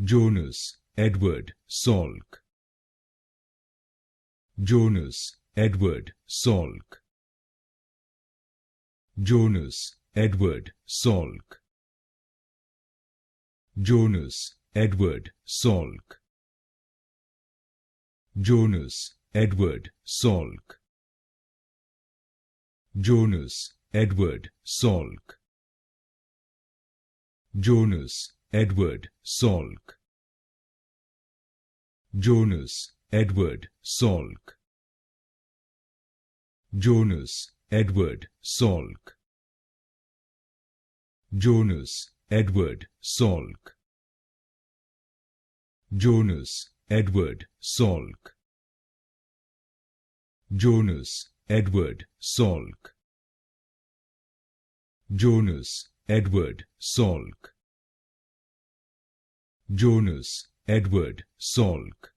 Jonas Edward Salk. Jonas Edward Salk. Jonas Edward Salk. Jonas Edward Salk. Jonas Edward Salk. Jonas Edward Salk. Jonas Edward Salk. Jonas Edward Salk. Jonas Edward Salk. Jonas Edward Salk. Jonas Edward Salk. Jonas Edward Salk. Jonas Edward Salk. Jonas Edward Salk.